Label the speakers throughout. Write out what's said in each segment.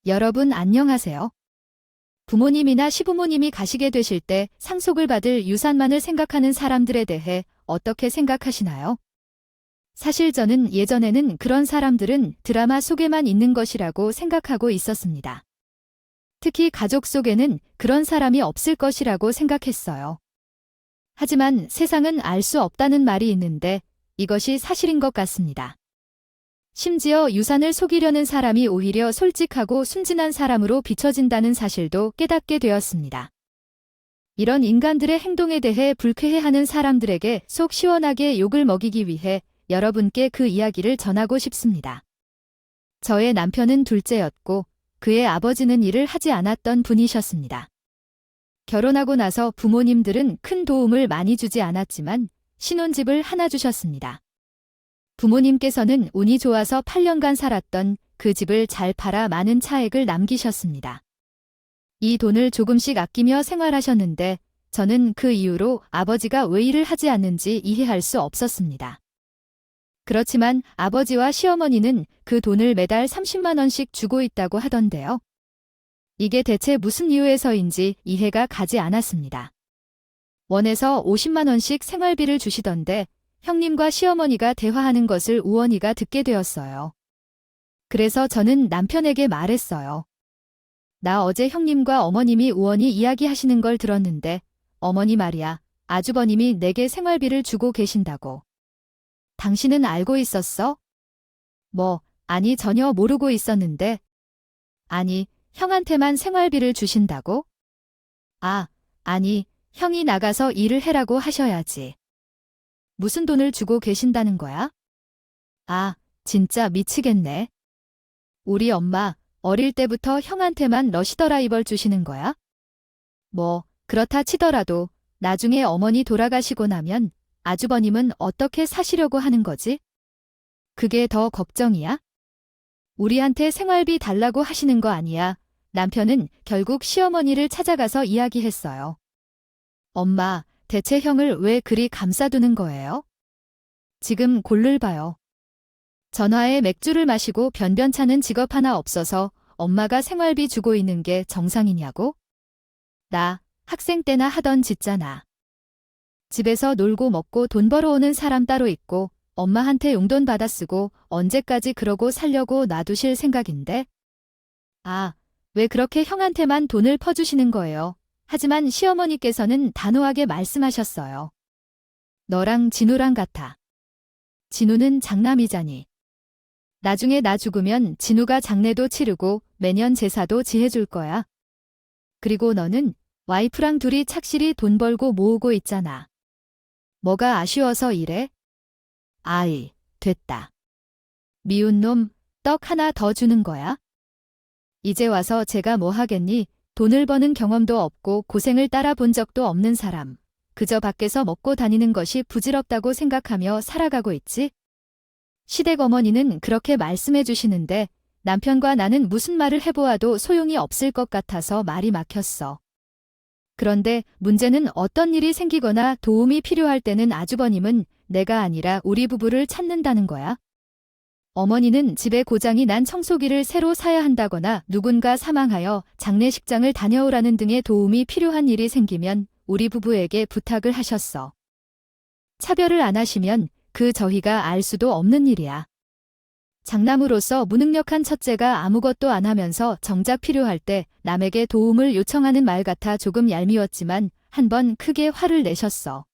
Speaker 1: 여러분 안녕하세요. 부모님이나 시부모님이 가시게 되실 때 상속을 받을 유산만을 생각하는 사람들에 대해 어떻게 생각하시나요? 사실 저는 예전에는 그런 사람들은 드라마 속에만 있는 것이라고 생각하고 있었습니다. 특히 가족 속에는 그런 사람이 없을 것이라고 생각했어요. 하지만 세상은 알 수 없다는 말이 있는데 이것이 사실인 것 같습니다. 심지어 유산을 속이려는 사람이 오히려 솔직하고 순진한 사람으로 비춰진다는 사실도 깨닫게 되었습니다. 이런 인간들의 행동에 대해 불쾌해하는 사람들에게 속 시원하게 욕을 먹이기 위해 여러분께 그 이야기를 전하고 싶습니다. 저의 남편은 둘째였고 그의 아버지는 일을 하지 않았던 분이셨습니다. 결혼하고 나서 부모님들은 큰 도움을 많이 주지 않았지만 신혼집을 하나 주셨습니다. 부모님께서는 운이 좋아서 8년간 살았던 그 집을 잘 팔아 많은 차액을 남기셨습니다. 이 돈을 조금씩 아끼며 생활하셨는데 저는 그 이후로 아버지가 왜 일을 하지 않는지 이해할 수 없었습니다. 그렇지만 아버지와 시어머니는 그 돈을 매달 30만 원씩 주고 있다고 하던데요. 이게 대체 무슨 이유에서인지 이해가 가지 않았습니다. 원에서 50만 원씩 생활비를 주시던데 형님과 시어머니가 대화하는 것을 우원이가 듣게 되었어요. 그래서 저는 남편에게 말했어요. 나 어제 형님과 어머님이 우원이 이야기하시는 걸 들었는데 어머니 말이야, 아주버님이 내게 생활비를 주고 계신다고. 당신은 알고 있었어? 아니 전혀 모르고 있었는데. 아니, 형한테만 생활비를 주신다고? 아니, 형이 나가서 일을 해라고 하셔야지. 무슨 돈을 주고 계신다는 거야? 진짜 미치겠네. 우리 엄마 어릴 때부터 형한테만 러시더라이벌 주시는 거야? 그렇다 치더라도 나중에 어머니 돌아가시고 나면 아주버님은 어떻게 사시려고 하는 거지? 그게 더 걱정이야? 우리한테 생활비 달라고 하시는 거 아니야? 남편은 결국 시어머니를 찾아가서 이야기했어요. 엄마, 대체 형을 왜 그리 감싸두는 거예요? 지금 골를 봐요. 전화에 맥주를 마시고 변변찮은 직업 하나 없어서 엄마가 생활비 주고 있는 게 정상이냐고? 나 학생 때나 하던 짓잖아. 집에서 놀고 먹고 돈 벌어오는 사람 따로 있고 엄마한테 용돈 받아 쓰고 언제까지 그러고 살려고 놔두실 생각인데? 왜 그렇게 형한테만 돈을 퍼주시는 거예요? 하지만 시어머니께서는 단호하게 말씀하셨어요. 너랑 진우랑 같아. 진우는 장남이자니. 나중에 나 죽으면 진우가 장례도 치르고 매년 제사도 지해줄 거야. 그리고 너는 와이프랑 둘이 착실히 돈 벌고 모으고 있잖아. 뭐가 아쉬워서 이래? 됐다. 미운 놈, 떡 하나 더 주는 거야? 이제 와서 제가 뭐 하겠니? 돈을 버는 경험도 없고 고생을 따라 본 적도 없는 사람. 그저 밖에서 먹고 다니는 것이 부질없다고 생각하며 살아가고 있지? 시댁 어머니는 그렇게 말씀해 주시는데 남편과 나는 무슨 말을 해보아도 소용이 없을 것 같아서 말이 막혔어. 그런데 문제는 어떤 일이 생기거나 도움이 필요할 때는 아주버님은 내가 아니라 우리 부부를 찾는다는 거야. 어머니는 집에 고장이 난 청소기를 새로 사야 한다거나 누군가 사망하여 장례식장을 다녀오라는 등의 도움이 필요한 일이 생기면 우리 부부에게 부탁을 하셨어. 차별을 안 하시면 그 저희가 알 수도 없는 일이야. 장남으로서 무능력한 첫째가 아무것도 안 하면서 정작 필요할 때 남에게 도움을 요청하는 말 같아 조금 얄미웠지만 한 번 크게 화를 내셨어.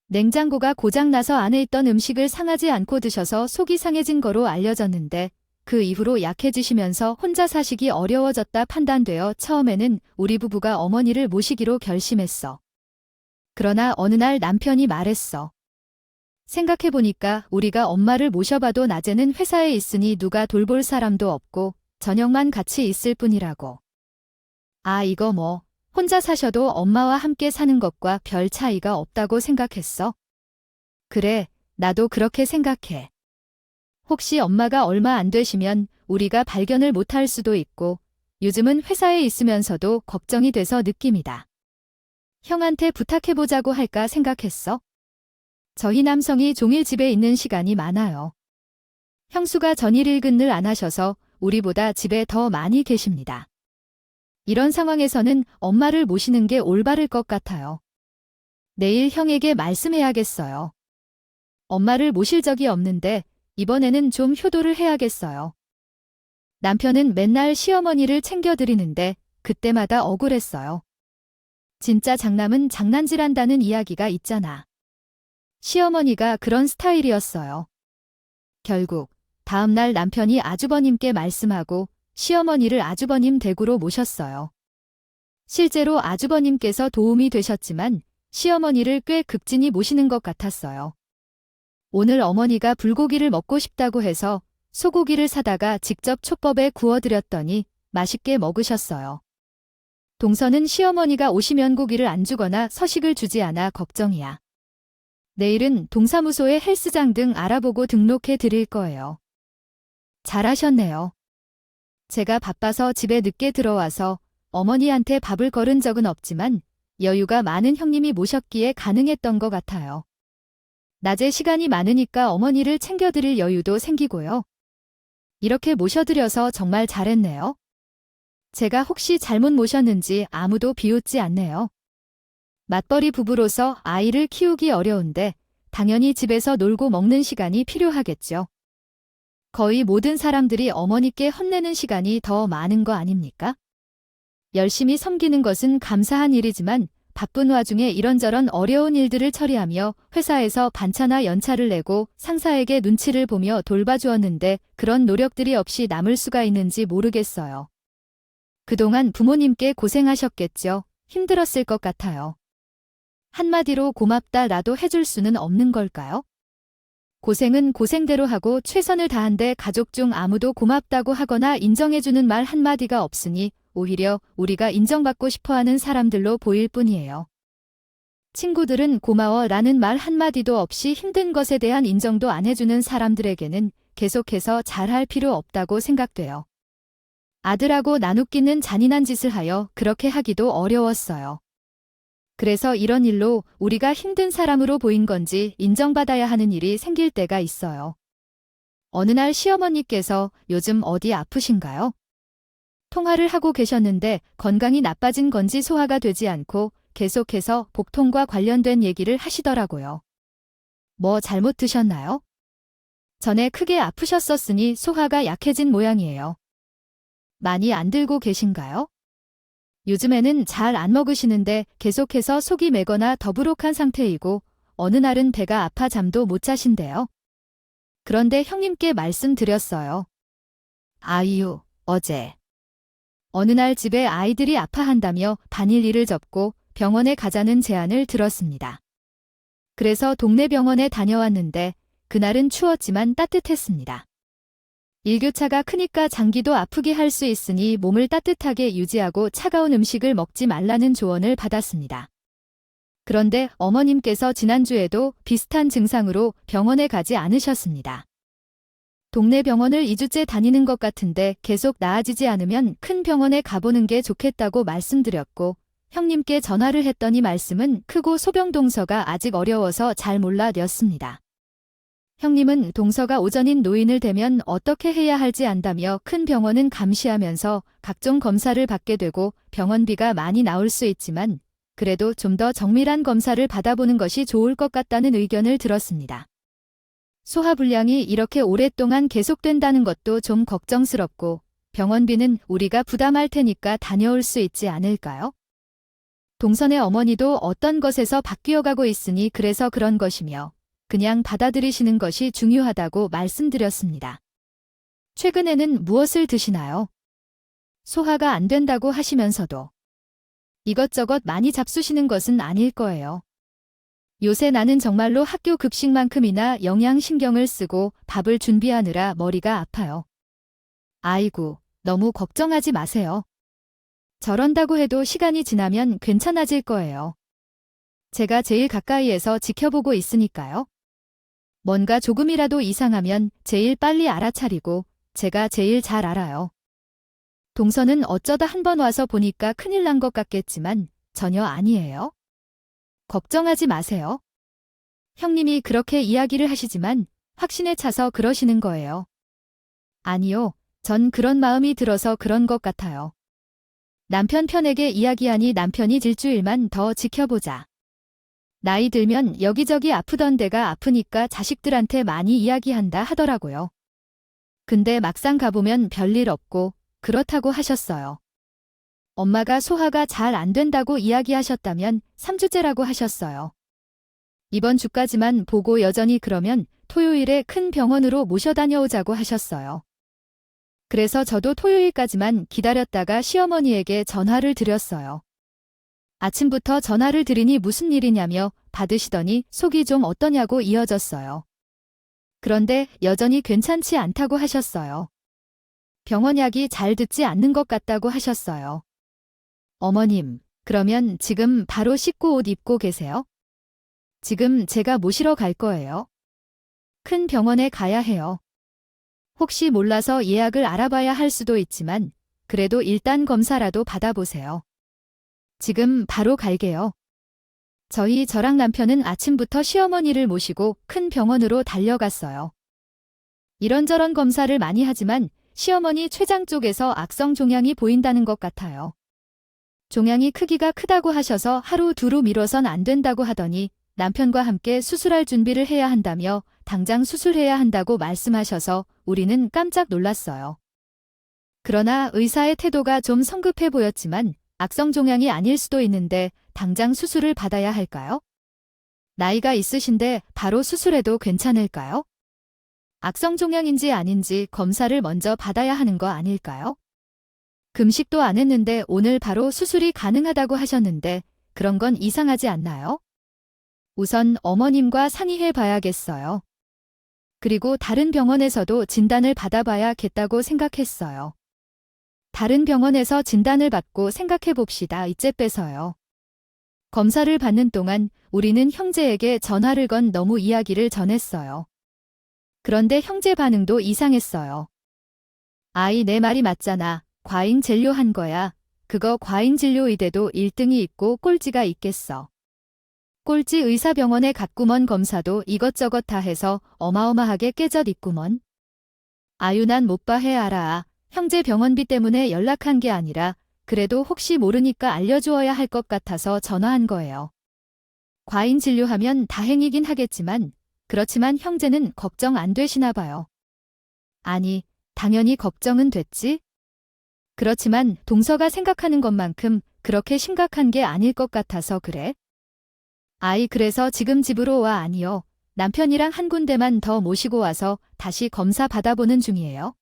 Speaker 1: 냉장고가 고장나서 안에 있던 음식을 상하지 않고 드셔서 속이 상해진 거로 알려졌는데 그 이후로 약해지시면서 혼자 사시기 어려워졌다 판단되어 처음에는 우리 부부가 어머니를 모시기로 결심했어. 그러나 어느 날 남편이 말했어. 생각해보니까 우리가 엄마를 모셔봐도 낮에는 회사에 있으니 누가 돌볼 사람도 없고 저녁만 같이 있을 뿐이라고. 이거 혼자 사셔도 엄마와 함께 사는 것과 별 차이가 없다고 생각했어? 그래, 나도 그렇게 생각해. 혹시 엄마가 얼마 안 되시면 우리가 발견을 못할 수도 있고 요즘은 회사에 있으면서도 걱정이 돼서 느낌이다. 형한테 부탁해보자고 할까 생각했어? 저희 남성이 종일 집에 있는 시간이 많아요. 형수가 전일 일근을 안 하셔서 우리보다 집에 더 많이 계십니다. 이런 상황에서는 엄마를 모시는 게 올바를 것 같아요. 내일 형에게 말씀해야겠어요. 엄마를 모실 적이 없는데 이번에는 좀 효도를 해야겠어요. 남편은 맨날 시어머니를 챙겨드리는데 그때마다 억울했어요. 진짜 장남은 장난질한다는 이야기가 있잖아. 시어머니가 그런 스타일이었어요. 결국 다음날 남편이 아주버님께 말씀하고 시어머니를 아주버님 댁으로 모셨어요. 실제로 아주버님께서 도움이 되셨지만 시어머니를 꽤 극진히 모시는 것 같았어요. 오늘 어머니가 불고기를 먹고 싶다고 해서 소고기를 사다가 직접 촉법에 구워드렸더니 맛있게 먹으셨어요. 동서는 시어머니가 오시면 고기를 안 주거나 서식을 주지 않아 걱정이야. 내일은 동사무소에 헬스장 등 알아보고 등록해 드릴 거예요. 잘하셨네요. 제가 바빠서 집에 늦게 들어와서 어머니한테 밥을 거른 적은 없지만 여유가 많은 형님이 모셨기에 가능했던 것 같아요. 낮에 시간이 많으니까 어머니를 챙겨드릴 여유도 생기고요. 이렇게 모셔드려서 정말 잘했네요. 제가 혹시 잘못 모셨는지 아무도 비웃지 않네요. 맞벌이 부부로서 아이를 키우기 어려운데 당연히 집에서 놀고 먹는 시간이 필요하겠죠. 거의 모든 사람들이 어머니께 혼내는 시간이 더 많은 거 아닙니까? 열심히 섬기는 것은 감사한 일이지만 바쁜 와중에 이런저런 어려운 일들을 처리하며 회사에서 반차나 연차를 내고 상사에게 눈치를 보며 돌봐주었는데 그런 노력들이 없이 남을 수가 있는지 모르겠어요. 그동안 부모님께 고생하셨겠죠. 힘들었을 것 같아요. 한마디로 고맙다라도 해줄 수는 없는 걸까요? 고생은 고생대로 하고 최선을 다한데 가족 중 아무도 고맙다고 하거나 인정해주는 말 한마디가 없으니 오히려 우리가 인정받고 싶어하는 사람들로 보일 뿐이에요. 친구들은 고마워라는 말 한마디도 없이 힘든 것에 대한 인정도 안 해주는 사람들에게는 계속해서 잘할 필요 없다고 생각돼요. 아들하고 나누기는 잔인한 짓을 하여 그렇게 하기도 어려웠어요. 그래서 이런 일로 우리가 힘든 사람으로 보인 건지 인정받아야 하는 일이 생길 때가 있어요. 어느 날 시어머니께서 요즘 어디 아프신가요? 통화를 하고 계셨는데 건강이 나빠진 건지 소화가 되지 않고 계속해서 복통과 관련된 얘기를 하시더라고요. 뭐 잘못 드셨나요? 전에 크게 아프셨었으니 소화가 약해진 모양이에요. 많이 안 들고 계신가요? 요즘에는 잘 안 먹으시는데 계속해서 속이 메거나 더부룩한 상태이고 어느 날은 배가 아파 잠도 못 자신대요. 그런데 형님께 말씀드렸어요. 아유, 어제. 어느 날 집에 아이들이 아파한다며 반일 일을 접고 병원에 가자는 제안을 들었습니다. 그래서 동네 병원에 다녀왔는데 그날은 추웠지만 따뜻했습니다. 일교차가 크니까 장기도 아프게 할 수 있으니 몸을 따뜻하게 유지하고 차가운 음식을 먹지 말라는 조언을 받았습니다. 그런데 어머님께서 지난주에도 비슷한 증상으로 병원에 가지 않으셨습니다. 동네 병원을 2주째 다니는 것 같은데 계속 나아지지 않으면 큰 병원에 가보는 게 좋겠다고 말씀드렸고 형님께 전화를 했더니 말씀은 크고 소병 동서가 아직 어려워서 잘 몰라였습니다. 형님은 동서가 오전인 노인을 대면 어떻게 해야 할지 안다며 큰 병원은 감시하면서 각종 검사를 받게 되고 병원비가 많이 나올 수 있지만 그래도 좀 더 정밀한 검사를 받아보는 것이 좋을 것 같다는 의견을 들었습니다. 소화불량이 이렇게 오랫동안 계속된다는 것도 좀 걱정스럽고 병원비는 우리가 부담할 테니까 다녀올 수 있지 않을까요? 동선의 어머니도 어떤 것에서 바뀌어가고 있으니 그래서 그런 것이며 그냥 받아들이시는 것이 중요하다고 말씀드렸습니다. 최근에는 무엇을 드시나요? 소화가 안 된다고 하시면서도 이것저것 많이 잡수시는 것은 아닐 거예요. 요새 나는 정말로 학교 급식만큼이나 영양 신경을 쓰고 밥을 준비하느라 머리가 아파요. 아이고, 너무 걱정하지 마세요. 저런다고 해도 시간이 지나면 괜찮아질 거예요. 제가 제일 가까이에서 지켜보고 있으니까요. 뭔가 조금이라도 이상하면 제일 빨리 알아차리고 제가 제일 잘 알아요. 동서는 어쩌다 한 번 와서 보니까 큰일 난 것 같겠지만 전혀 아니에요. 걱정하지 마세요. 형님이 그렇게 이야기를 하시지만 확신에 차서 그러시는 거예요. 아니요, 전 그런 마음이 들어서 그런 것 같아요. 남편 편에게 이야기하니 남편이 일주일만 더 지켜보자. 나이 들면 여기저기 아프던 데가 아프니까 자식들한테 많이 이야기한다 하더라고요. 근데 막상 가보면 별일 없고 그렇다고 하셨어요. 엄마가 소화가 잘 안 된다고 이야기하셨다면 3주째라고 하셨어요. 이번 주까지만 보고 여전히 그러면 토요일에 큰 병원으로 모셔 다녀오자고 하셨어요. 그래서 저도 토요일까지만 기다렸다가 시어머니에게 전화를 드렸어요. 아침부터 전화를 드리니 무슨 일이냐며 받으시더니 속이 좀 어떠냐고 이어졌어요. 그런데 여전히 괜찮지 않다고 하셨어요. 병원 약이 잘 듣지 않는 것 같다고 하셨어요. 어머님, 그러면 지금 바로 씻고 옷 입고 계세요? 지금 제가 모시러 갈 거예요. 큰 병원에 가야 해요. 혹시 몰라서 예약을 알아봐야 할 수도 있지만 그래도 일단 검사라도 받아보세요. 지금 바로 갈게요. 저랑 남편은 아침부터 시어머니를 모시고 큰 병원으로 달려갔어요. 이런저런 검사를 많이 하지만 시어머니 췌장 쪽에서 악성 종양이 보인다는 것 같아요. 종양이 크기가 크다고 하셔서 하루 두루 미뤄선 안 된다고 하더니 남편과 함께 수술할 준비를 해야 한다며 당장 수술해야 한다고 말씀하셔서 우리는 깜짝 놀랐어요. 그러나 의사의 태도가 좀 성급해 보였지만 악성 종양이 아닐 수도 있는데 당장 수술을 받아야 할까요? 나이가 있으신데 바로 수술해도 괜찮을까요? 악성 종양인지 아닌지 검사를 먼저 받아야 하는 거 아닐까요? 금식도 안 했는데 오늘 바로 수술이 가능하다고 하셨는데 그런 건 이상하지 않나요? 우선 어머님과 상의해 봐야겠어요. 그리고 다른 병원에서도 진단을 받아봐야겠다고 생각했어요. 다른 병원에서 진단을 받고 생각해 봅시다. 이제 빼서요. 검사를 받는 동안 우리는 형제에게 전화를 건 너무 이야기를 전했어요. 그런데 형제 반응도 이상했어요. 아이 내 말이 맞잖아. 과잉 진료한 거야. 그거 과잉 진료 의대도 1등이 있고 꼴찌가 있겠어. 꼴찌 의사병원에 갔구먼. 검사도 이것저것 다 해서 어마어마하게 깨졌 있구먼. 아유 난 못 봐 해 알아. 형제 병원비 때문에 연락한 게 아니라 그래도 혹시 모르니까 알려주어야 할 것 같아서 전화한 거예요. 과잉 진료하면 다행이긴 하겠지만 그렇지만 형제는 걱정 안 되시나 봐요. 아니, 당연히 걱정은 됐지. 그렇지만 동서가 생각하는 것만큼 그렇게 심각한 게 아닐 것 같아서 그래. 아이 그래서 지금 집으로 와. 아니요. 남편이랑 한 군데만 더 모시고 와서 다시 검사 받아보는 중이에요.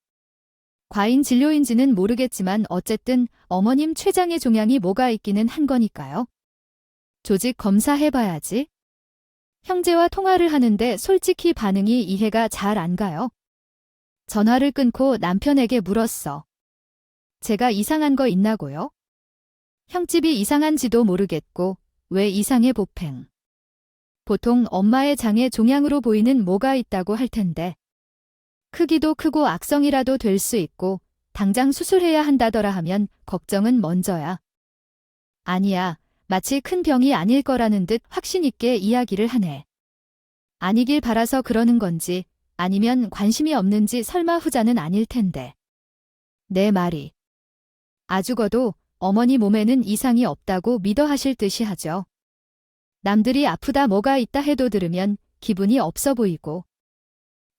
Speaker 1: 과잉 진료인지는 모르겠지만 어쨌든 어머님 췌장의 종양이 뭐가 있기는 한 거니까요. 조직 검사해봐야지. 형제와 통화를 하는데 솔직히 반응이 이해가 잘 안 가요. 전화를 끊고 남편에게 물었어. 제가 이상한 거 있나고요? 형집이 이상한지도 모르겠고 왜 이상해 보팽. 보통 엄마의 장에 종양으로 보이는 뭐가 있다고 할 텐데. 크기도 크고 악성이라도 될 수 있고 당장 수술해야 한다더라 하면 걱정은 먼저야. 아니야. 마치 큰 병이 아닐 거라는 듯 확신 있게 이야기를 하네. 아니길 바라서 그러는 건지 아니면 관심이 없는지 설마 후자는 아닐 텐데. 내 말이. 아 죽어도 어머니 몸에는 이상이 없다고 믿어 하실 듯이 하죠. 남들이 아프다 뭐가 있다 해도 들으면 기분이 없어 보이고.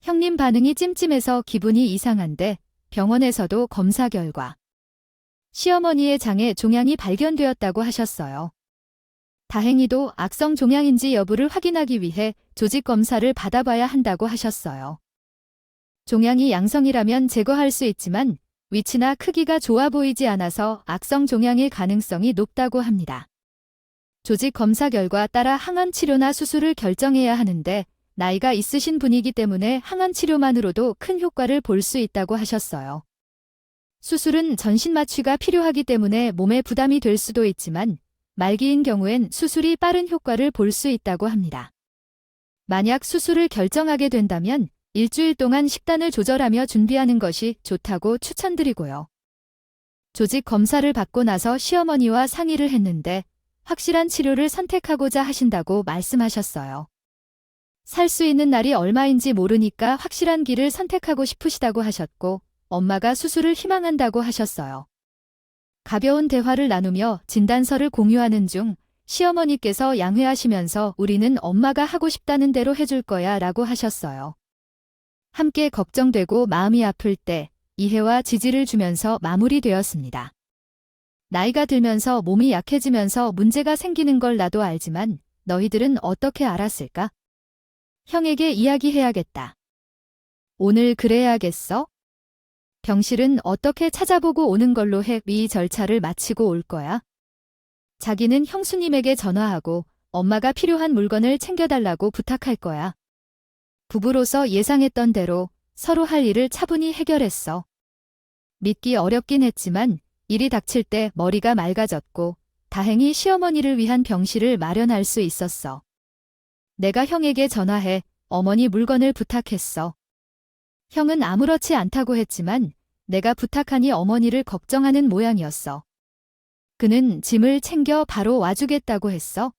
Speaker 1: 형님 반응이 찜찜해서 기분이 이상한데 병원에서도 검사 결과 시어머니의 장에 종양이 발견되었다고 하셨어요. 다행히도 악성 종양인지 여부를 확인하기 위해 조직 검사를 받아봐야 한다고 하셨어요. 종양이 양성이라면 제거할 수 있지만 위치나 크기가 좋아 보이지 않아서 악성 종양일 가능성이 높다고 합니다. 조직 검사 결과 따라 항암 치료나 수술을 결정해야 하는데 나이가 있으신 분이기 때문에 항암 치료만으로도 큰 효과를 볼 수 있다고 하셨어요. 수술은 전신 마취가 필요하기 때문에 몸에 부담이 될 수도 있지만 말기인 경우엔 수술이 빠른 효과를 볼 수 있다고 합니다. 만약 수술을 결정하게 된다면 일주일 동안 식단을 조절하며 준비하는 것이 좋다고 추천드리고요. 조직 검사를 받고 나서 시어머니와 상의를 했는데 확실한 치료를 선택하고자 하신다고 말씀하셨어요. 살 수 있는 날이 얼마인지 모르니까 확실한 길을 선택하고 싶으시다고 하셨고 엄마가 수술을 희망한다고 하셨어요. 가벼운 대화를 나누며 진단서를 공유하는 중 시어머니께서 양회하시면서 우리는 엄마가 하고 싶다는 대로 해줄 거야 라고 하셨어요. 함께 걱정되고 마음이 아플 때 이해와 지지를 주면서 마무리되었습니다. 나이가 들면서 몸이 약해지면서 문제가 생기는 걸 나도 알지만 너희들은 어떻게 알았을까? 형에게 이야기해야겠다. 오늘 그래야겠어? 병실은 어떻게 찾아보고 오는 걸로 해. 위 절차를 마치고 올 거야. 자기는 형수님에게 전화하고 엄마가 필요한 물건을 챙겨달라고 부탁할 거야. 부부로서 예상했던 대로 서로 할 일을 차분히 해결했어. 믿기 어렵긴 했지만 일이 닥칠 때 머리가 맑아졌고 다행히 시어머니를 위한 병실을 마련할 수 있었어. 내가 형에게 전화해 어머니 물건을 부탁했어. 형은 아무렇지 않다고 했지만 내가 부탁하니 어머니를 걱정하는 모양이었어. 그는 짐을 챙겨 바로 와주겠다고 했어.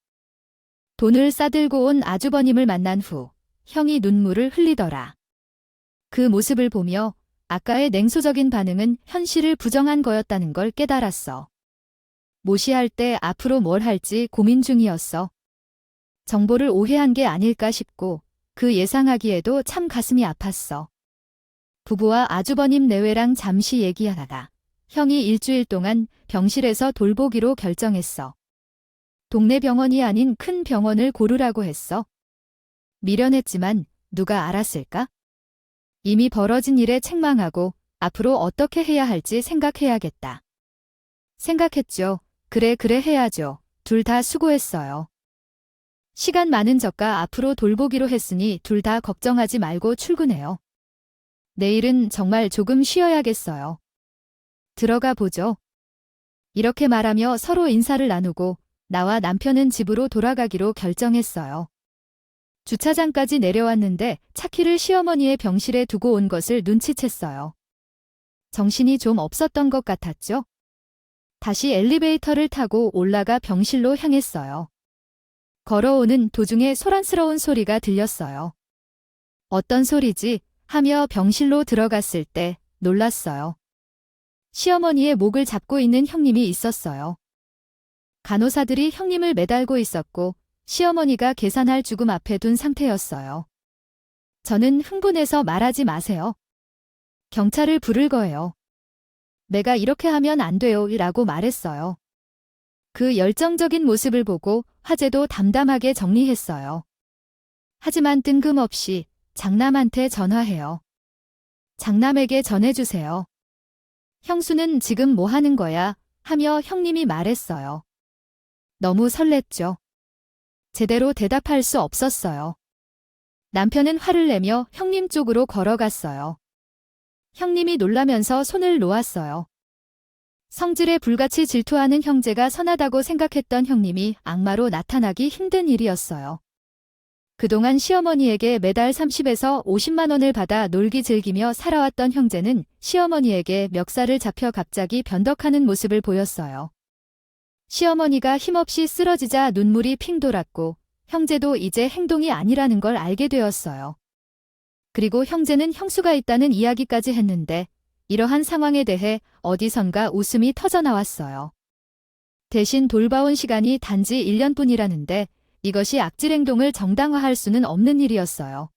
Speaker 1: 돈을 싸들고 온 아주버님을 만난 후 형이 눈물을 흘리더라. 그 모습을 보며 아까의 냉소적인 반응은 현실을 부정한 거였다는 걸 깨달았어. 모시할 때 앞으로 뭘 할지 고민 중이었어. 정보를 오해한 게 아닐까 싶고 그 예상하기에도 참 가슴이 아팠어. 부부와 아주버님 내외랑 잠시 얘기하다가 형이 일주일 동안 병실에서 돌보기로 결정했어. 동네 병원이 아닌 큰 병원을 고르라고 했어. 미련했지만 누가 알았을까? 이미 벌어진 일에 책망하고 앞으로 어떻게 해야 할지 생각해야겠다. 생각했죠. 그래 해야죠. 둘 다 수고했어요. 시간 많은 저가 앞으로 돌보기로 했으니 둘 다 걱정하지 말고 출근해요. 내일은 정말 조금 쉬어야겠어요. 들어가 보죠. 이렇게 말하며 서로 인사를 나누고 나와 남편은 집으로 돌아가기로 결정했어요. 주차장까지 내려왔는데 차키를 시어머니의 병실에 두고 온 것을 눈치챘어요. 정신이 좀 없었던 것 같았죠? 다시 엘리베이터를 타고 올라가 병실로 향했어요. 걸어오는 도중에 소란스러운 소리가 들렸어요. 어떤 소리지? 하며 병실로 들어갔을 때 놀랐어요. 시어머니의 목을 잡고 있는 형님이 있었어요. 간호사들이 형님을 매달고 있었고 시어머니가 계산할 죽음 앞에 둔 상태였어요. 저는 흥분해서 말하지 마세요. 경찰을 부를 거예요. 내가 이렇게 하면 안 돼요 라고 말했어요. 그 열정적인 모습을 보고 화제도 담담하게 정리했어요. 하지만 뜬금없이 장남한테 전화해요. 장남에게 전해주세요. 형수는 지금 뭐 하는 거야? 하며 형님이 말했어요. 너무 설렜죠. 제대로 대답할 수 없었어요. 남편은 화를 내며 형님 쪽으로 걸어갔어요. 형님이 놀라면서 손을 놓았어요. 성질에 불같이 질투하는 형제가 선하다고 생각했던 형님이 악마로 나타나기 힘든 일이었어요. 그동안 시어머니에게 매달 30에서 50만 원을 받아 놀기 즐기며 살아왔던 형제는 시어머니에게 멱살을 잡혀 갑자기 변덕하는 모습을 보였어요. 시어머니가 힘없이 쓰러지자 눈물이 핑 돌았고 형제도 이제 행동이 아니라는 걸 알게 되었어요. 그리고 형제는 형수가 있다는 이야기까지 했는데 이러한 상황에 대해 어디선가 웃음이 터져나왔어요. 대신 돌봐온 시간이 단지 1년뿐이라는데 이것이 악질 행동을 정당화할 수는 없는 일이었어요.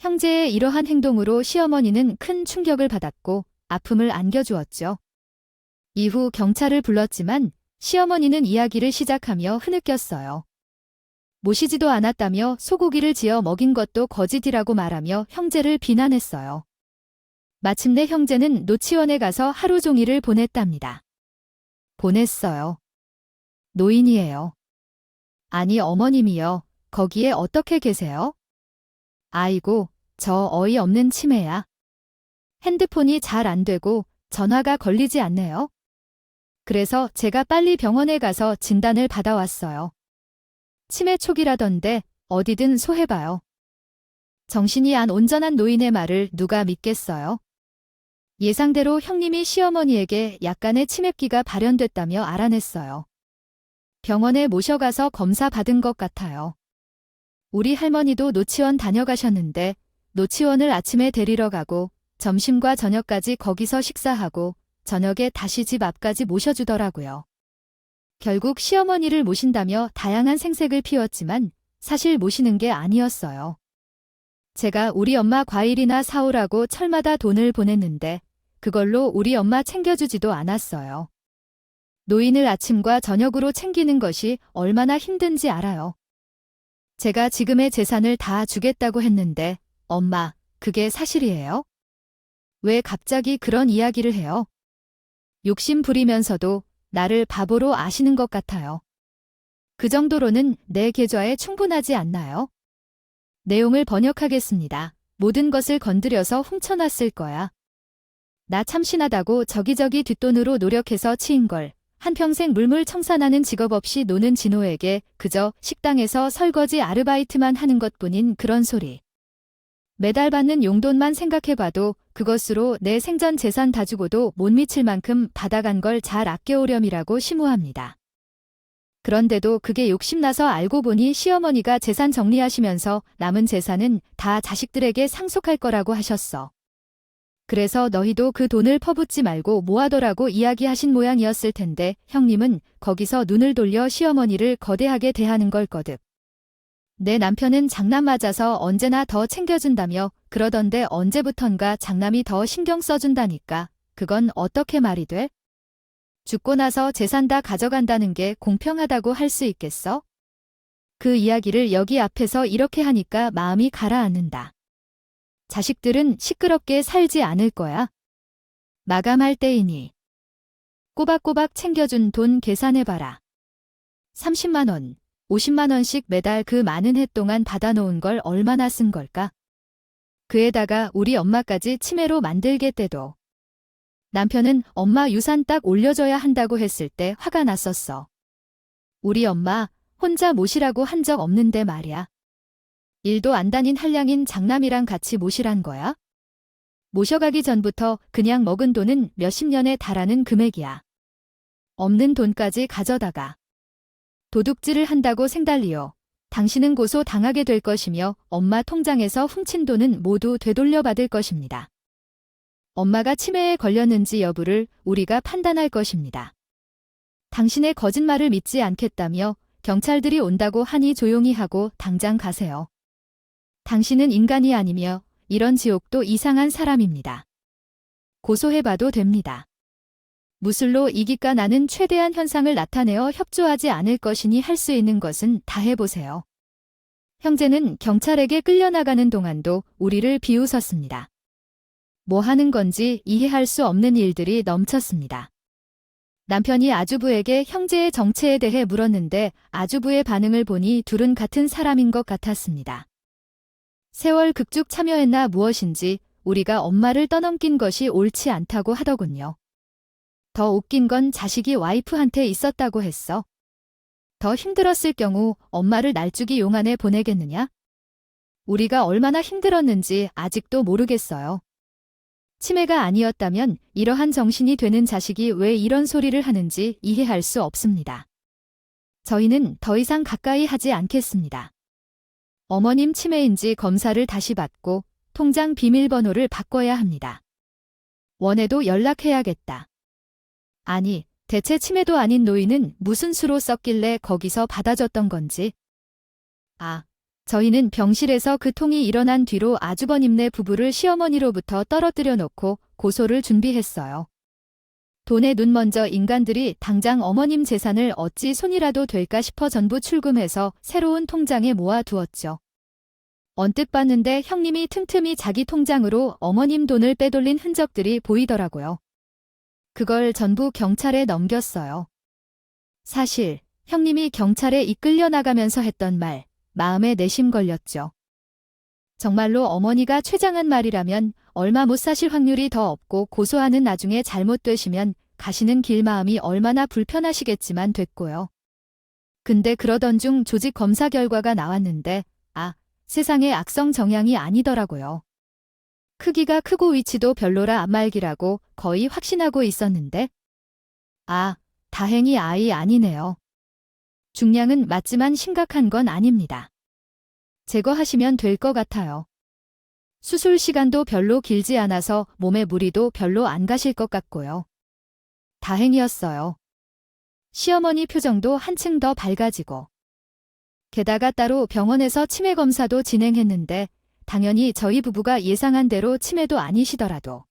Speaker 1: 형제의 이러한 행동으로 시어머니는 큰 충격을 받았고 아픔을 안겨주었죠. 이후 경찰을 불렀지만 시어머니는 이야기를 시작하며 흐느꼈어요. 모시지도 않았다며 소고기를 지어 먹인 것도 거짓이라고 말하며 형제를 비난했어요. 마침내 형제는 노치원에 가서 하루 종일을 보냈답니다. 보냈어요. 노인이에요. 아니 어머님이요. 거기에 어떻게 계세요? 아이고, 저 어이없는 치매야. 핸드폰이 잘 안 되고 전화가 걸리지 않네요. 그래서 제가 빨리 병원에 가서 진단을 받아왔어요. 치매 초기라던데 어디든 소해봐요. 정신이 안 온전한 노인의 말을 누가 믿겠어요? 예상대로 형님이 시어머니에게 약간의 치매기가 발현됐다며 알아냈어요. 병원에 모셔가서 검사 받은 것 같아요. 우리 할머니도 노치원 다녀가셨는데 노치원을 아침에 데리러 가고 점심과 저녁까지 거기서 식사하고 저녁에 다시 집 앞까지 모셔주더라고요. 결국 시어머니를 모신다며 다양한 생색을 피웠지만 사실 모시는 게 아니었어요. 제가 우리 엄마 과일이나 사오라고 철마다 돈을 보냈는데 그걸로 우리 엄마 챙겨주지도 않았어요. 노인을 아침과 저녁으로 챙기는 것이 얼마나 힘든지 알아요. 제가 지금의 재산을 다 주겠다고 했는데 엄마, 그게 사실이에요? 왜 갑자기 그런 이야기를 해요? 욕심 부리면서도 나를 바보로 아시는 것 같아요. 그 정도로는 내 계좌에 충분하지 않나요? 내용을 번역하겠습니다. 모든 것을 건드려서 훔쳐놨을 거야. 나 참신하다고 저기저기 뒷돈으로 노력해서 치인 걸 한평생 물물 청산하는 직업 없이 노는 진호에게 그저 식당에서 설거지 아르바이트만 하는 것뿐인 그런 소리. 매달 받는 용돈만 생각해봐도 그것으로 내 생전 재산 다 주고도 못 미칠 만큼 받아간 걸 잘 아껴오렴이라고 심오합니다. 그런데도 그게 욕심나서 알고 보니 시어머니가 재산 정리하시면서 남은 재산은 다 자식들에게 상속할 거라고 하셨어. 그래서 너희도 그 돈을 퍼붓지 말고 모아둬라고 이야기하신 모양이었을 텐데 형님은 거기서 눈을 돌려 시어머니를 거대하게 대하는 걸 거듭. 내 남편은 장남 맞아서 언제나 더 챙겨준다며 그러던데 언제부턴가 장남이 더 신경 써준다니까. 그건 어떻게 말이 돼? 죽고 나서 재산 다 가져간다는 게 공평하다고 할 수 있겠어? 그 이야기를 여기 앞에서 이렇게 하니까 마음이 가라앉는다. 자식들은 시끄럽게 살지 않을 거야. 마감할 때이니. 꼬박꼬박 챙겨준 돈 계산해봐라. 30만 원, 50만 원씩 매달 그 많은 해 동안 받아놓은 걸 얼마나 쓴 걸까? 그에다가 우리 엄마까지 치매로 만들겠대도. 남편은 엄마 유산 딱 올려줘야 한다고 했을 때 화가 났었어. 우리 엄마 혼자 모시라고 한 적 없는데 말이야. 일도 안 다닌 한량인 장남이랑 같이 모시란 거야? 모셔가기 전부터 그냥 먹은 돈은 몇십 년에 달하는 금액이야. 없는 돈까지 가져다가. 도둑질을 한다고 생달리요. 당신은 고소 당하게 될 것이며 엄마 통장에서 훔친 돈은 모두 되돌려받을 것입니다. 엄마가 치매에 걸렸는지 여부를 우리가 판단할 것입니다. 당신의 거짓말을 믿지 않겠다며 경찰들이 온다고 하니 조용히 하고 당장 가세요. 당신은 인간이 아니며 이런 지옥도 이상한 사람입니다. 고소해봐도 됩니다. 무술로 이기까 나는 최대한 현상을 나타내어 협조하지 않을 것이니 할 수 있는 것은 다 해보세요. 형제는 경찰에게 끌려나가는 동안도 우리를 비웃었습니다. 뭐 하는 건지 이해할 수 없는 일들이 넘쳤습니다. 남편이 아주부에게 형제의 정체에 대해 물었는데 아주부의 반응을 보니 둘은 같은 사람인 것 같았습니다. 세월 극죽 참여했나 무엇인지 우리가 엄마를 떠넘긴 것이 옳지 않다고 하더군요. 더 웃긴 건 자식이 와이프한테 있었다고 했어. 더 힘들었을 경우 엄마를 날쭉이 용안에 보내겠느냐? 우리가 얼마나 힘들었는지 아직도 모르겠어요. 치매가 아니었다면 이러한 정신이 되는 자식이 왜 이런 소리를 하는지 이해할 수 없습니다. 저희는 더 이상 가까이 하지 않겠습니다. 어머님 치매인지 검사를 다시 받고 통장 비밀번호를 바꿔야 합니다. 원해도 연락해야겠다. 아니, 대체 치매도 아닌 노인은 무슨 수로 썼길래 거기서 받아줬던 건지. 저희는 병실에서 그 통이 일어난 뒤로 아주버님네 부부를 시어머니로부터 떨어뜨려 놓고 고소를 준비했어요. 돈에 눈 먼저 인간들이 당장 어머님 재산을 어찌 손이라도 될까 싶어 전부 출금해서 새로운 통장에 모아두었죠. 언뜻 봤는데 형님이 틈틈이 자기 통장으로 어머님 돈을 빼돌린 흔적들이 보이더라고요. 그걸 전부 경찰에 넘겼어요. 사실 형님이 경찰에 이끌려 나가면서 했던 말, 마음에 내심 걸렸죠. 정말로 어머니가 최장한 말이라면 얼마 못 사실 확률이 더 없고 고소하는 나중에 잘못되시면 가시는 길 마음이 얼마나 불편하시겠지만 됐고요. 근데 그러던 중 조직 검사 결과가 나왔는데 세상에 악성 정향이 아니더라고요. 크기가 크고 위치도 별로라 안말기라고 거의 확신하고 있었는데 다행히 아이 아니네요. 중량은 맞지만 심각한 건 아닙니다. 제거하시면 될 것 같아요. 수술 시간도 별로 길지 않아서 몸에 무리도 별로 안 가실 것 같고요. 다행이었어요. 시어머니 표정도 한층 더 밝아지고. 게다가 따로 병원에서 치매 검사도 진행했는데 당연히 저희 부부가 예상한 대로 치매도 아니시더라도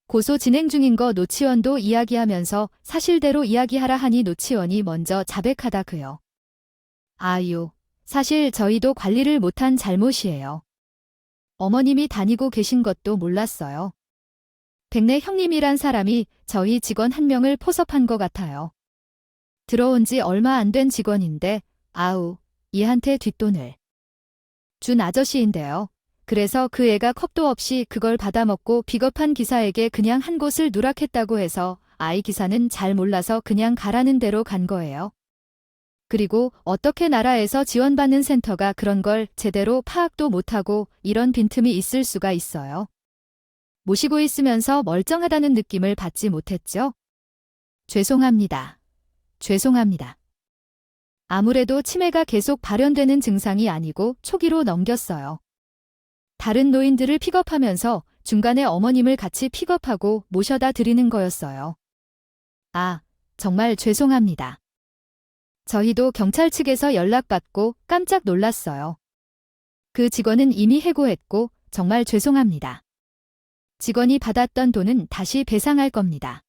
Speaker 1: 고소 진행 중인 거 노치원도 이야기하면서 사실대로 이야기하라 하니 노치원이 먼저 자백하다 그요. 아유, 사실 저희도 관리를 못한 잘못이에요. 어머님이 다니고 계신 것도 몰랐어요. 백내 형님이란 사람이 저희 직원 한 명을 포섭한 것 같아요. 들어온 지 얼마 안 된 직원인데 아우, 얘한테 뒷돈을 준 아저씨인데요. 그래서 그 애가 컵도 없이 그걸 받아먹고 비겁한 기사에게 그냥 한 곳을 누락했다고 해서 아이 기사는 잘 몰라서 그냥 가라는 대로 간 거예요. 그리고 어떻게 나라에서 지원받는 센터가 그런 걸 제대로 파악도 못하고 이런 빈틈이 있을 수가 있어요. 모시고 있으면서 멀쩡하다는 느낌을 받지 못했죠? 죄송합니다. 죄송합니다. 아무래도 치매가 계속 발현되는 증상이 아니고 초기로 넘겼어요. 다른 노인들을 픽업하면서 중간에 어머님을 같이 픽업하고 모셔다 드리는 거였어요. 아, 정말 죄송합니다. 저희도 경찰 측에서 연락받고 깜짝 놀랐어요. 그 직원은 이미 해고했고 정말 죄송합니다. 직원이 받았던 돈은 다시 배상할 겁니다.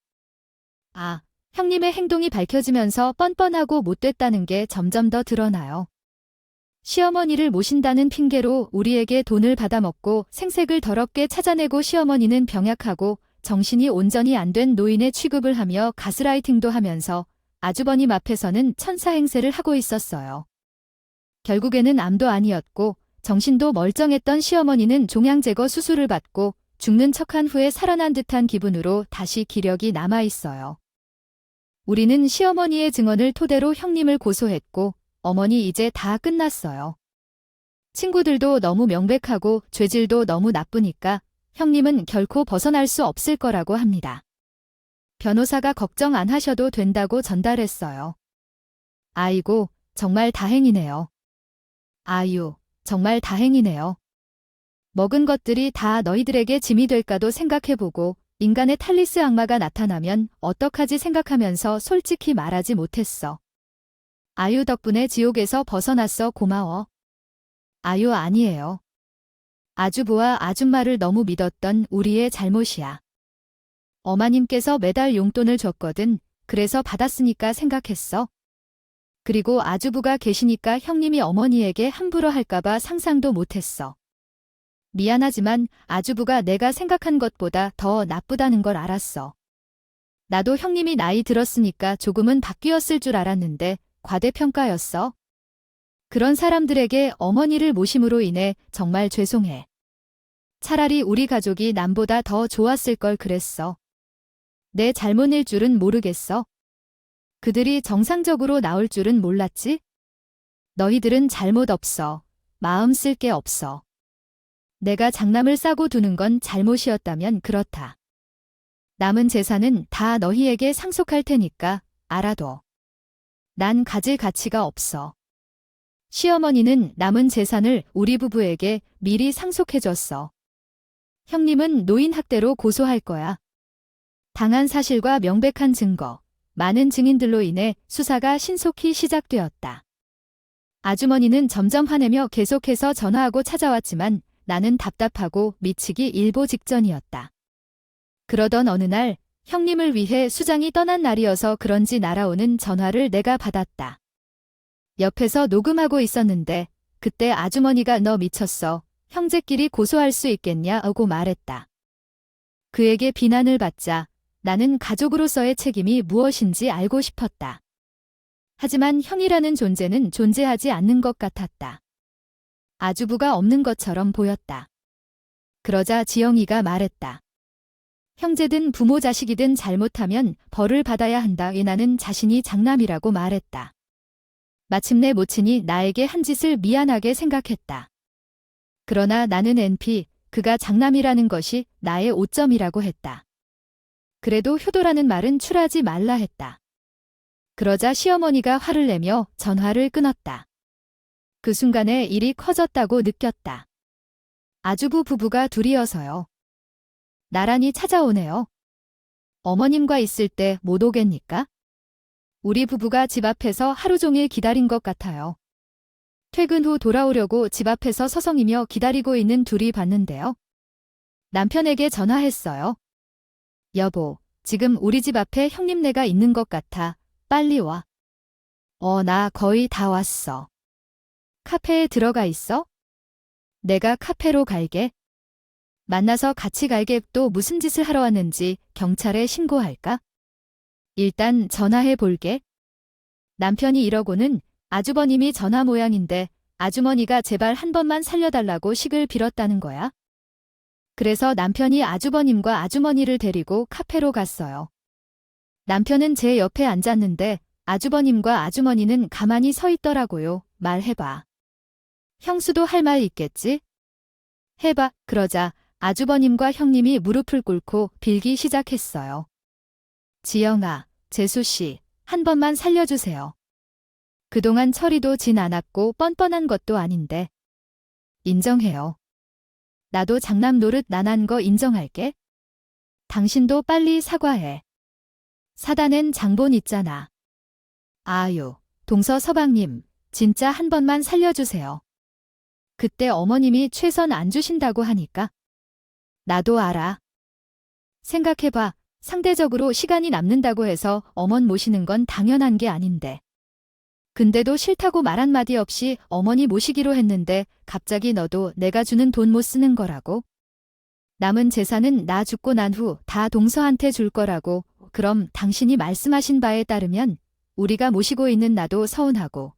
Speaker 1: 아, 형님의 행동이 밝혀지면서 뻔뻔하고 못됐다는 게 점점 더 드러나요. 시어머니를 모신다는 핑계로 우리에게 돈을 받아먹고 생색을 더럽게 찾아내고 시어머니는 병약하고 정신이 온전히 안 된 노인의 취급을 하며 가스라이팅도 하면서 아주버님 앞에서는 천사 행세를 하고 있었어요. 결국에는 암도 아니었고 정신도 멀쩡했던 시어머니는 종양 제거 수술을 받고 죽는 척한 후에 살아난 듯한 기분으로 다시 기력이 남아있어요. 우리는 시어머니의 증언을 토대로 형님을 고소했고 어머니 이제 다 끝났어요. 친구들도 너무 명백하고 죄질도 너무 나쁘니까 형님은 결코 벗어날 수 없을 거라고 합니다. 변호사가 걱정 안 하셔도 된다고 전달했어요. 아이고, 정말 다행이네요. 아유, 정말 다행이네요. 먹은 것들이 다 너희들에게 짐이 될까도 생각해보고 인간의 탈리스 악마가 나타나면 어떡하지 생각하면서 솔직히 말하지 못했어. 아유 덕분에 지옥에서 벗어났어 고마워. 아유 아니에요. 아주부와 아줌마를 너무 믿었던 우리의 잘못이야. 어머님께서 매달 용돈을 줬거든. 그래서 받았으니까 생각했어. 그리고 아주부가 계시니까 형님이 어머니에게 함부로 할까봐 상상도 못했어. 미안하지만 아주부가 내가 생각한 것보다 더 나쁘다는 걸 알았어. 나도 형님이 나이 들었으니까 조금은 바뀌었을 줄 알았는데 과대평가였어. 그런 사람들에게 어머니를 모심으로 인해 정말 죄송해. 차라리 우리 가족이 남보다 더 좋았을 걸 그랬어. 내 잘못일 줄은 모르겠어. 그들이 정상적으로 나올 줄은 몰랐지? 너희들은 잘못 없어. 마음 쓸 게 없어. 내가 장남을 싸고 두는 건 잘못이었다면 그렇다. 남은 재산은 다 너희에게 상속할 테니까 알아둬. 난 가질 가치가 없어. 시어머니는 남은 재산을 우리 부부에게 미리 상속해줬어. 형님은 노인학대로 고소할 거야. 당한 사실과 명백한 증거, 많은 증인들로 인해 수사가 신속히 시작되었다. 아주머니는 점점 화내며 계속해서 전화하고 찾아왔지만 나는 답답하고 미치기 일보 직전이었다. 그러던 어느 날 형님을 위해 수장이 떠난 날이어서 그런지 날아오는 전화를 내가 받았다. 옆에서 녹음하고 있었는데 그때 아주머니가 너 미쳤어. 형제끼리 고소할 수 있겠냐고 말했다. 그에게 비난을 받자 나는 가족으로서의 책임이 무엇인지 알고 싶었다. 하지만 형이라는 존재는 존재하지 않는 것 같았다. 아주부가 없는 것처럼 보였다. 그러자 지영이가 말했다. 형제든 부모 자식이든 잘못하면 벌을 받아야 한다. 나는 자신이 장남이라고 말했다. 마침내 모친이 나에게 한 짓을 미안하게 생각했다. 그러나 나는 NP, 그가 장남이라는 것이 나의 오점이라고 했다. 그래도 효도라는 말은 출하지 말라 했다. 그러자 시어머니가 화를 내며 전화를 끊었다. 그 순간에 일이 커졌다고 느꼈다. 아주부 부부가 둘이어서요. 나란히 찾아오네요. 어머님과 있을 때 못 오겠니까? 우리 부부가 집 앞에서 하루 종일 기다린 것 같아요. 퇴근 후 돌아오려고 집 앞에서 서성이며 기다리고 있는 둘이 봤는데요. 남편에게 전화했어요. 여보, 지금 우리 집 앞에 형님네가 있는 것 같아. 빨리 와. 나 거의 다 왔어. 카페에 들어가 있어? 내가 카페로 갈게. 만나서 같이 갈게. 또 무슨 짓을 하러 왔는지 경찰에 신고할까? 일단 전화해 볼게. 남편이 이러고는 아주버님이 전화 모양인데 아주머니가 제발 한 번만 살려달라고 식을 빌었다는 거야. 그래서 남편이 아주버님과 아주머니를 데리고 카페로 갔어요. 남편은 제 옆에 앉았는데 아주버님과 아주머니는 가만히 서 있더라고요. 말해봐. 형수도 할 말 있겠지? 해봐. 그러자 아주버님과 형님이 무릎을 꿇고 빌기 시작했어요. 지영아, 재수씨, 한 번만 살려주세요. 그동안 처리도 진 않았고 뻔뻔한 것도 아닌데. 인정해요. 나도 장남 노릇 안 거 인정할게. 당신도 빨리 사과해. 사다 낸 장본 있잖아. 아유, 동서서방님, 진짜 한 번만 살려주세요. 그때 어머님이 최선 안 주신다고 하니까. 나도 알아. 생각해봐. 상대적으로 시간이 남는다고 해서 어머니 모시는 건 당연한 게 아닌데. 근데도 싫다고 말 한마디 없이 어머니 모시기로 했는데 갑자기 너도 내가 주는 돈 못 쓰는 거라고? 남은 재산은 나 죽고 난 후 다 동서한테 줄 거라고. 그럼 당신이 말씀하신 바에 따르면 우리가 모시고 있는 나도 서운하고.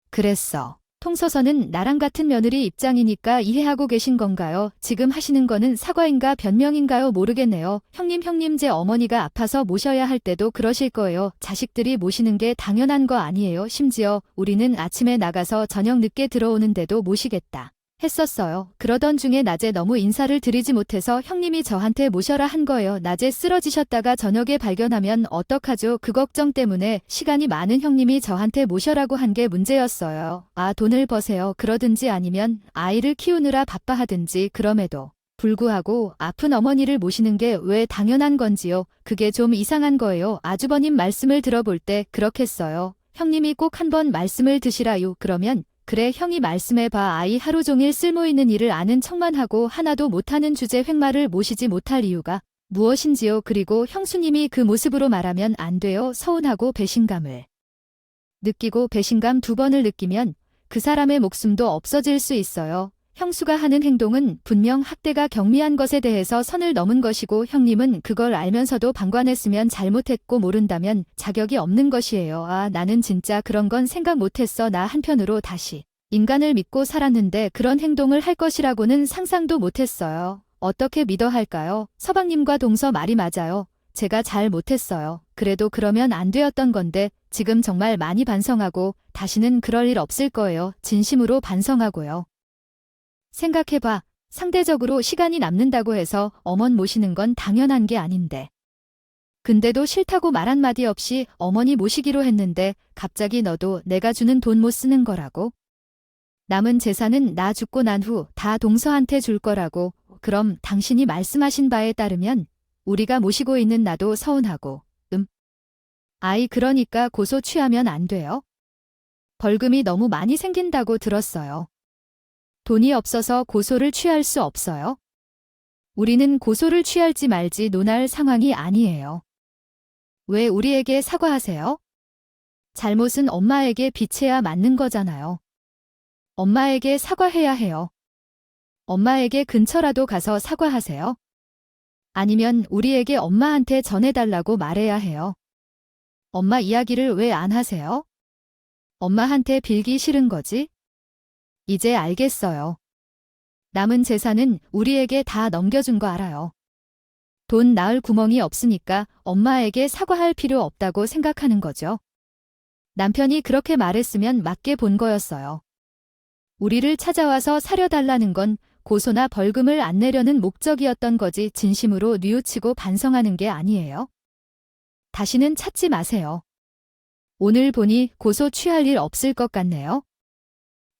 Speaker 1: 그랬어. 통서서는 나랑 같은 며느리 입장이니까 이해하고 계신 건가요? 지금 하시는 거는 사과인가 변명인가요? 모르겠네요. 형님 제 어머니가 아파서 모셔야 할 때도 그러실 거예요. 자식들이 모시는 게 당연한 거 아니에요. 심지어 우리는 아침에 나가서 저녁 늦게 들어오는데도 모시겠다 했었어요. 그러던 중에 낮에 너무 인사를 드리지 못해서 형님이 저한테 모셔라 한 거예요. 낮에 쓰러지셨다가 저녁에 발견하면 어떡하죠? 그 걱정 때문에 시간이 많은 형님이 저한테 모셔라고 한 게 문제였어요. 돈을 버세요. 그러든지 아니면 아이를 키우느라 바빠하든지. 그럼에도 불구하고 아픈 어머니를 모시는 게 왜 당연한 건지요? 그게 좀 이상한 거예요. 아주버님 말씀을 들어볼 때 그렇겠어요. 형님이 꼭 한번 말씀을 드시라요. 그러면 그래 형이 말씀해봐. 아이 하루 종일 쓸모있는 일을 아는 척만 하고 하나도 못하는 주제 횡마를 모시지 못할 이유가 무엇인지요. 그리고 형수님이 그 모습으로 말하면 안 돼요. 서운하고 배신감을 느끼고 배신감 2번을 느끼면 그 사람의 목숨도 없어질 수 있어요. 형수가 하는 행동은 분명 학대가 경미한 것에 대해서 선을 넘은 것이고 형님은 그걸 알면서도 방관했으면 잘못했고 모른다면 자격이 없는 것이에요. 나는 진짜 그런 건 생각 못했어. 나 한편으로 다시 인간을 믿고 살았는데 그런 행동을 할 것이라고는 상상도 못했어요. 어떻게 믿어 할까요? 서방님과 동서 말이 맞아요. 제가 잘 못했어요. 그래도 그러면 안 되었던 건데 지금 정말 많이 반성하고 다시는 그럴 일 없을 거예요. 진심으로 반성하고요. 생각해봐. 상대적으로 시간이 남는다고 해서 어머니 모시는 건 당연한 게 아닌데. 근데도 싫다고 말 한마디 없이 어머니 모시기로 했는데 갑자기 너도 내가 주는 돈 못 쓰는 거라고? 남은 재산은 나 죽고 난 후 다 동서한테 줄 거라고. 그럼 당신이 말씀하신 바에 따르면 우리가 모시고 있는 나도 서운하고. 아이 그러니까 고소 취하면 안 돼요? 벌금이 너무 많이 생긴다고 들었어요. 돈이 없어서 고소를 취할 수 없어요? 우리는 고소를 취할지 말지 논할 상황이 아니에요. 왜 우리에게 사과하세요? 잘못은 엄마에게 비춰야 맞는 거잖아요. 엄마에게 사과해야 해요. 엄마에게 근처라도 가서 사과하세요. 아니면 우리에게 엄마한테 전해달라고 말해야 해요. 엄마 이야기를 왜 안 하세요? 엄마한테 빌기 싫은 거지? 이제 알겠어요. 남은 재산은 우리에게 다 넘겨준 거 알아요. 돈 낳을 구멍이 없으니까 엄마에게 사과할 필요 없다고 생각하는 거죠. 남편이 그렇게 말했으면 맞게 본 거였어요. 우리를 찾아와서 사려달라는 건 고소나 벌금을 안 내려는 목적이었던 거지 진심으로 뉘우치고 반성하는 게 아니에요. 다시는 찾지 마세요. 오늘 보니 고소 취할 일 없을 것 같네요.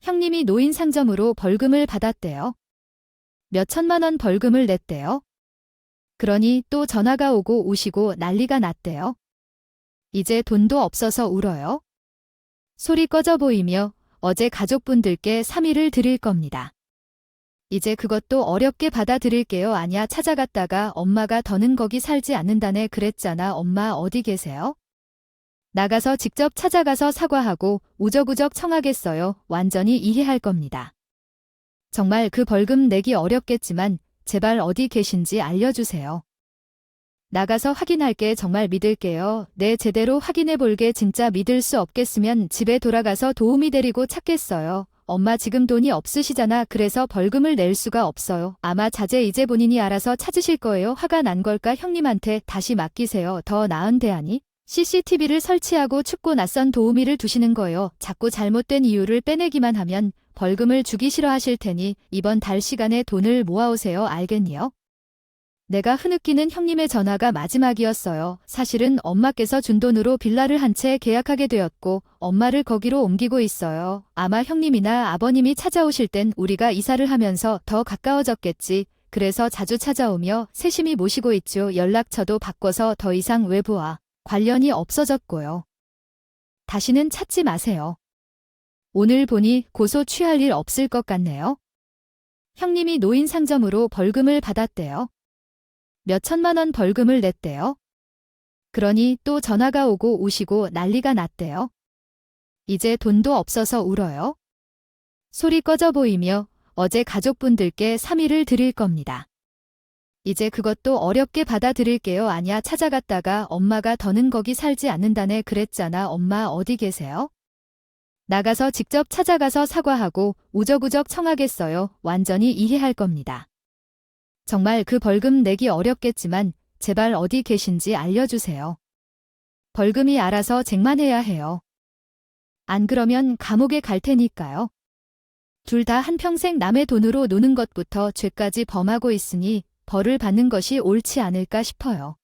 Speaker 1: 형님이 노인 상점으로 벌금을 받았대요. 몇 천만 원 벌금을 냈대요. 그러니 또 전화가 오고 우시고 난리가 났대요. 이제 돈도 없어서 울어요. 소리 꺼져 보이며 어제 가족분들께 3일을 드릴 겁니다. 이제 그것도 어렵게 받아들일게요. 아니야, 찾아갔다가 엄마가 더는 거기 살지 않는다네 그랬잖아. 엄마 어디 계세요? 나가서 직접 찾아가서 사과하고 우적우적 청하겠어요. 완전히 이해할 겁니다. 정말 그 벌금 내기 어렵겠지만 제발 어디 계신지 알려주세요. 나가서 확인할게. 정말 믿을게요. 네, 제대로 확인해볼게. 진짜 믿을 수 없겠으면 집에 돌아가서 도우미 데리고 찾겠어요. 엄마 지금 돈이 없으시잖아. 그래서 벌금을 낼 수가 없어요. 아마 자제 이제 본인이 알아서 찾으실 거예요. 화가 난 걸까? 형님한테 다시 맡기세요. 더 나은 대안이 CCTV를 설치하고 춥고 낯선 도우미를 두시는 거예요. 자꾸 잘못된 이유를 빼내기만 하면 벌금을 주기 싫어하실 테니 이번 달 시간에 돈을 모아오세요. 알겠니요? 내가 흐느끼는 형님의 전화가 마지막이었어요. 사실은 엄마께서 준 돈으로 빌라를 한 채 계약하게 되었고 엄마를 거기로 옮기고 있어요. 아마 형님이나 아버님이 찾아오실 땐 우리가 이사를 하면서 더 가까워졌겠지. 그래서 자주 찾아오며 세심히 모시고 있죠. 연락처도 바꿔서 더 이상 외부와 관련이 없어졌고요. 다시는 찾지 마세요. 오늘 보니 고소 취할 일 없을 것 같네요. 형님이 노인 상점으로 벌금을 받았대요. 몇 천만 원 벌금을 냈대요. 그러니 또 전화가 오고 우시고 난리가 났대요. 이제 돈도 없어서 울어요. 소리 꺼져 보이며 어제 가족분들께 3일을 드릴 겁니다. 이제 그것도 어렵게 받아들일게요. 아니야, 찾아갔다가 엄마가 더는 거기 살지 않는다네 그랬잖아. 엄마 어디 계세요? 나가서 직접 찾아가서 사과하고 우적우적 청하겠어요. 완전히 이해할 겁니다. 정말 그 벌금 내기 어렵겠지만 제발 어디 계신지 알려주세요. 벌금이 알아서 쟁만해야 해요. 안 그러면 감옥에 갈 테니까요. 둘 다 한평생 남의 돈으로 노는 것부터 죄까지 범하고 있으니 벌을 받는 것이 옳지 않을까 싶어요.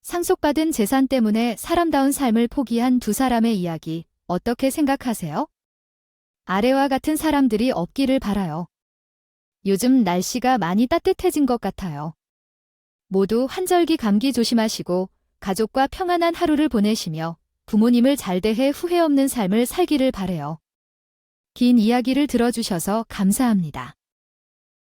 Speaker 1: 상속받은 재산 때문에 사람다운 삶을 포기한 두 사람의 이야기 어떻게 생각하세요? 아래와 같은 사람들이 없기를 바라요. 요즘 날씨가 많이 따뜻해진 것 같아요. 모두 환절기 감기 조심하시고 가족과 평안한 하루를 보내시며 부모님을 잘 대해 후회 없는 삶을 살기를 바라요. 긴 이야기를 들어주셔서 감사합니다.